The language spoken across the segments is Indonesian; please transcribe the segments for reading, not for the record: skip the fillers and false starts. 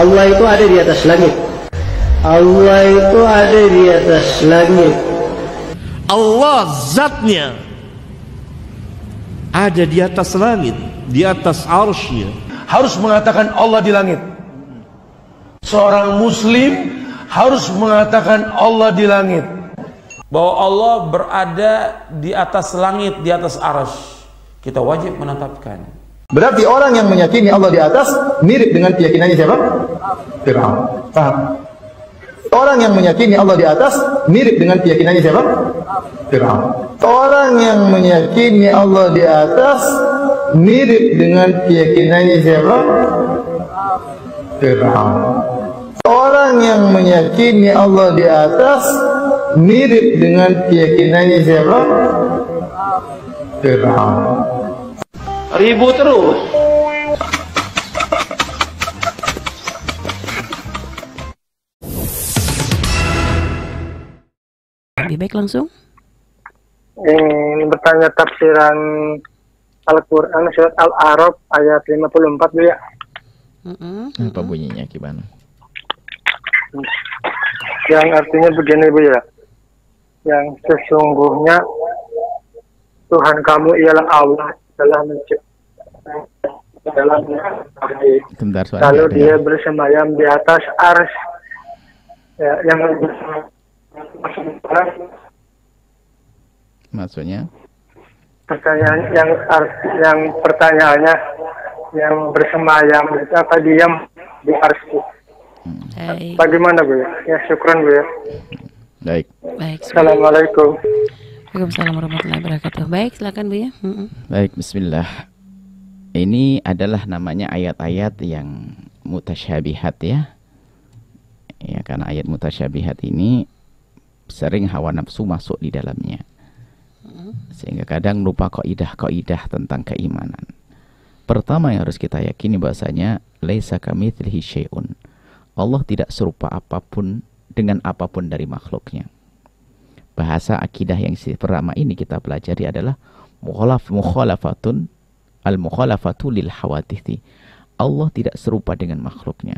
Allah itu ada di atas langit. Allah itu ada di atas langit. Allah zatnya ada di atas langit, di atas arsy-Nya. Harus mengatakan Allah di langit. Seorang muslim harus mengatakan Allah di langit. Bahwa Allah berada di atas langit, di atas arsy. Kita wajib menetapkan. Berarti orang yang meyakini Allah di atas mirip dengan keyakinannya siapa? Fir'aun. Paham? Orang yang meyakini Allah di atas mirip dengan keyakinannya siapa? Fir'aun. Orang yang meyakini Allah di atas mirip dengan keyakinannya siapa? Fir'aun. Orang yang meyakini Allah di atas mirip dengan keyakinannya siapa? Fir'aun. Ribut terus. Lebih baik langsung. Ini bertanya tafsiran Al-Quran surat Al-A'raf ayat 54 Bu ya. Apa bunyinya gimana? Yang artinya begini Bu ya. Yang sesungguhnya Tuhan kamu ialah Allah telah menciptakan lalu dia bersemayam di atas ars ya, yang maksudnya pertanyaan yang pertanyaannya yang bersemayam itu apa diam di ars bagaimana Bu ya? Ya syukran Bu ya. Baik. Assalamualaikum. Waalaikumsalam warahmatullahi wabarakatuh. Baik, silakan Bu ya. Baik, bismillah. Ini adalah namanya ayat-ayat yang mutasyabihat ya. Ya, karena ayat mutasyabihat ini sering hawa nafsu masuk di dalamnya. Sehingga kadang lupa kaidah-kaidah tentang keimanan. Pertama yang harus kita yakini bahasanya laisa kamitslihi syai'un. Allah tidak serupa apapun dengan apapun dari makhluknya. Bahasa akidah yang pertama ini kita pelajari adalah mukhalafatun al-mukhalafatu lil hawadithi. Allah tidak serupa dengan makhluknya.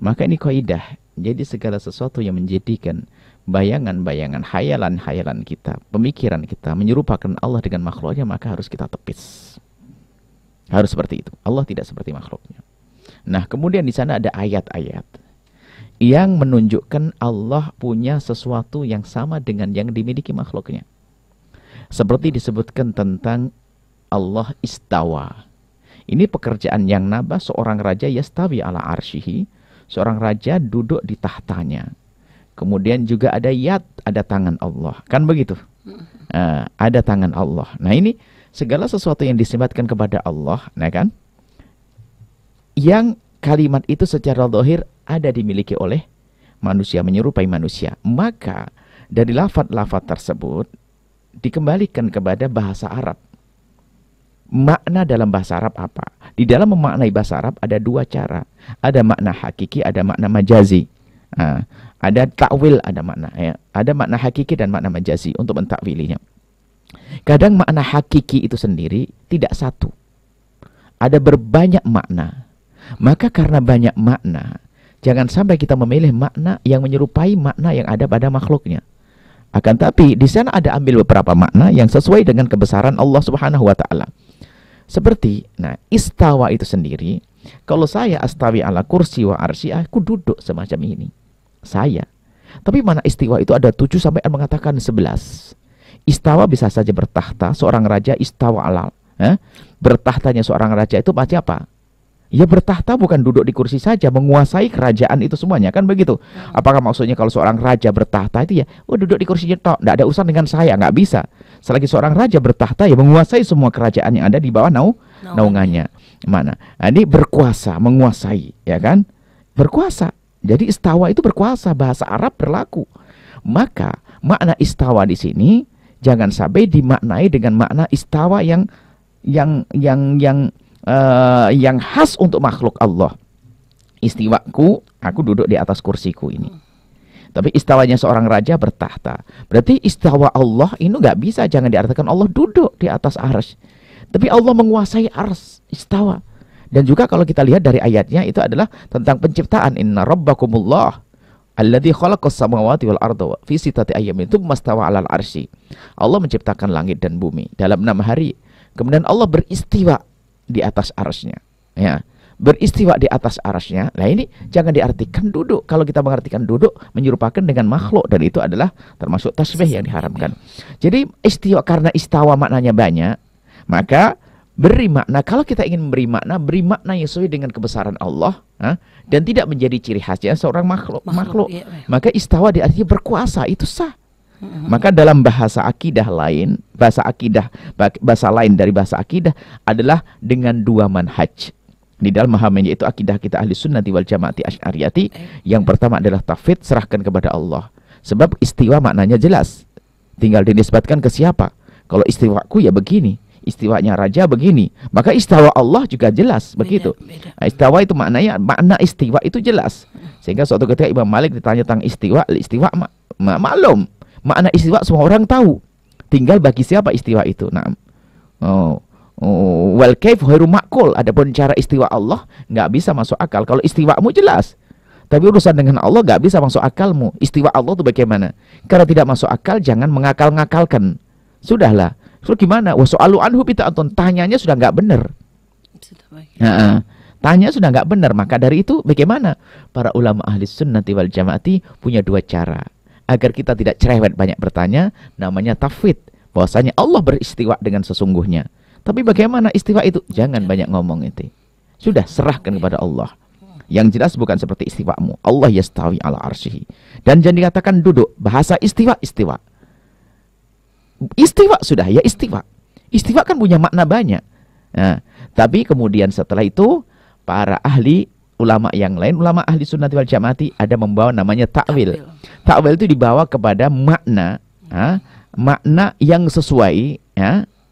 Maka ini kaidah. Jadi segala sesuatu yang menjadikan bayangan-bayangan, hayalan-hayalan kita, pemikiran kita menyerupakan Allah dengan makhluknya, maka harus kita tepis. Harus seperti itu. Allah tidak seperti makhluknya. Nah, kemudian di sana ada ayat-ayat yang menunjukkan Allah punya sesuatu yang sama dengan yang dimiliki makhluknya. Seperti disebutkan tentang Allah istawa. Ini pekerjaan yang nabah seorang raja yastawi ala arsyihi. Seorang raja duduk di tahtanya. Kemudian juga ada yad, ada tangan Allah. Kan begitu? Ada tangan Allah. Nah ini segala sesuatu yang disematkan kepada Allah, nah kan? Yang kalimat itu secara zahir ada dimiliki oleh manusia, menyerupai manusia. Maka dari lafaz-lafaz tersebut dikembalikan kepada bahasa Arab. Makna dalam bahasa Arab apa? Di dalam memaknai bahasa Arab ada dua cara. Ada makna hakiki, ada makna majazi. Ada takwil, ada makna ya. Ada makna hakiki dan makna majazi untuk mentakwilinya. Kadang makna hakiki itu sendiri tidak satu. Ada berbanyak makna. Maka karena banyak makna, jangan sampai kita memilih makna yang menyerupai makna yang ada pada makhluknya. Akan tapi di sana ada ambil beberapa makna yang sesuai dengan kebesaran Allah Subhanahu wa taala. Seperti, nah, istawa itu sendiri, kalau saya astawi ala kursi wa arsy, aku duduk semacam ini. Saya. Tapi mana istiwa itu ada 7 sampai mengatakan 11. Istawa bisa saja bertahta, seorang raja istawa ala. Bertahtanya seorang raja itu macam apa? Ya bertahta bukan duduk di kursi saja, menguasai kerajaan itu semuanya, kan begitu. Apakah maksudnya kalau seorang raja bertahta itu ya, duduk di kursinya tok, tidak ada urusan dengan saya, nggak bisa. Selagi seorang raja bertahta ya menguasai semua kerajaan yang ada di bawah naungannya. Mana? Nah, ini berkuasa, menguasai, ya kan? Berkuasa. Jadi istawa itu berkuasa, bahasa Arab berlaku. Maka makna istawa di sini jangan sampai dimaknai dengan makna istawa yang khas untuk makhluk Allah. Istiwaku, aku duduk di atas kursiku ini. Tapi istawanya seorang raja bertahta. Berarti istawa Allah ini nggak bisa, jangan diartikan Allah duduk di atas arsy. Tapi Allah menguasai arsy, istawa. Dan juga kalau kita lihat dari ayatnya itu adalah tentang penciptaan. Inna rabbakumullah alladzi khalaqas samawati wal arda fi sittati ayyamin tsumma stawa 'alal arsy. Allah menciptakan langit dan bumi dalam 6 hari. Kemudian Allah beristiwa di atas arsy-Nya. Ya, beristiwa di atas arsy-Nya. Nah, ini jangan diartikan duduk. Kalau kita mengartikan duduk menyerupakan dengan makhluk, dan itu adalah termasuk tasbih yang diharamkan. Jadi istiwa, karena istawa maknanya banyak, maka beri makna. Kalau kita ingin beri makna yang sesuai dengan kebesaran Allah, dan tidak menjadi ciri khasnya seorang makhluk. Iya. Maka istawa diartikan berkuasa, itu sah. Maka dalam bahasa akidah lain, bahasa lain dari bahasa akidah adalah dengan 2 manhaj. Di dalam memahaminya itu akidah kita ahli sunnati wal jamaati asy'ariyati. Yang pertama adalah tauhid, serahkan kepada Allah. Sebab istiwa maknanya jelas, tinggal dinisbatkan ke siapa. Kalau istiwaku ya begini, istiwanya raja begini, maka istiwa Allah juga jelas, begitu. Nah, istiwa itu makna istiwa itu jelas. Sehingga suatu ketika Imam Malik ditanya tentang istiwa maklum. Makna istiwa semua orang tahu. Tinggal bagi siapa istiwa itu. Nah, wal kaif ghairu ma'qul. Adapun cara istiwa Allah nggak bisa masuk akal. Kalau istiwamu jelas, tapi urusan dengan Allah nggak bisa masuk akalmu. Istiwa Allah itu bagaimana? Karena tidak masuk akal, jangan mengakal-ngakalkan. Sudahlah. Terus gimana? Wa so'alu anhu bid'atun. Tanyanya sudah nggak benar. Tanya sudah nggak benar. Maka dari itu bagaimana? Para ulama ahli sunnati wal jamaati punya 2 cara agar kita tidak cerewet banyak bertanya. Namanya tafwid, bahwasanya Allah beristiwa dengan sesungguhnya. Tapi bagaimana istiwa itu? Jangan banyak ngomong itu. Sudah, serahkan kepada Allah. Yang jelas bukan seperti istiwamu. Allah yastawi ala arsyihi. Dan jangan dikatakan duduk. Bahasa istiwa. Istiwa sudah ya istiwa. Istiwa kan punya makna banyak. Nah, tapi kemudian setelah itu para ahli ulama yang lain, ulama ahli sunnati wal jamaati, ada membawa namanya ta'wil. Ta'wil itu dibawa kepada makna, makna yang sesuai,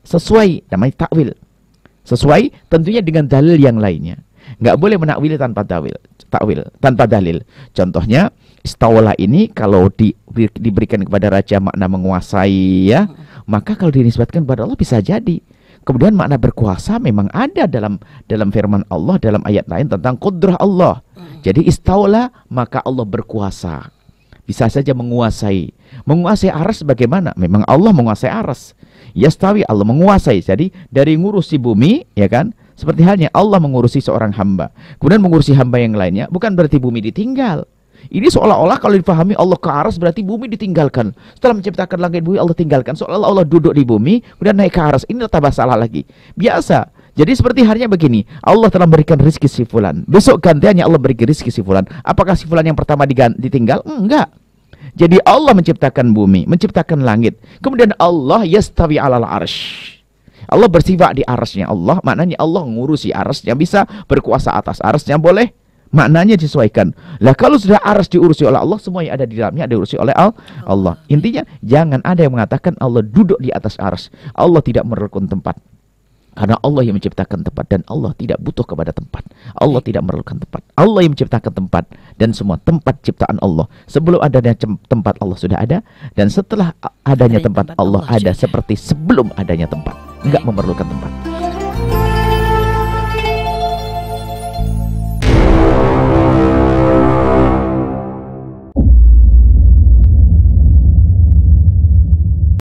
sesuai, namanya ta'wil. Sesuai tentunya dengan dalil yang lainnya. Nggak boleh menakwili tanpa ta'wil, tanpa dalil. Contohnya istawala ini kalau diberikan kepada raja makna menguasai, ya, maka kalau dinisbatkan kepada Allah bisa jadi. Kemudian makna berkuasa memang ada dalam firman Allah dalam ayat lain tentang qudrah Allah. Jadi istawala maka Allah berkuasa. Bisa saja menguasai. Menguasai aras bagaimana? Memang Allah menguasai aras. Yastawi, Allah menguasai. Jadi dari ngurusi bumi, ya kan? Seperti halnya Allah mengurusi seorang hamba. Kemudian mengurusi hamba yang lainnya, bukan berarti bumi ditinggal. Ini seolah-olah kalau dipahami Allah ke aras berarti bumi ditinggalkan. Setelah menciptakan langit bumi Allah tinggalkan. Seolah-olah Allah duduk di bumi kemudian naik ke aras. Ini tambah salah lagi. Biasa. Jadi seperti halnya begini. Allah telah memberikan rezeki si fulan. Besok gantiannya Allah beri rezeki si fulan. Apakah si fulan yang pertama ditinggal? Enggak. Jadi Allah menciptakan bumi, menciptakan langit. Kemudian Allah yastawi alal arsy. Allah bersifat di arasnya Allah. Maknanya Allah ngurusi arasnya, bisa berkuasa atas arasnya, boleh. Maknanya disesuaikan. Lah kalau sudah aras diurusi oleh Allah, semua yang ada di dalamnya diurusi oleh Allah. Intinya jangan ada yang mengatakan Allah duduk di atas aras. Allah tidak memerlukan tempat. Karena Allah yang menciptakan tempat dan Allah tidak butuh kepada tempat. Allah tidak memerlukan tempat. Allah yang menciptakan tempat dan semua tempat ciptaan Allah. Sebelum adanya tempat Allah sudah ada, dan setelah adanya tempat Allah ada seperti sebelum adanya tempat. Enggak memerlukan tempat.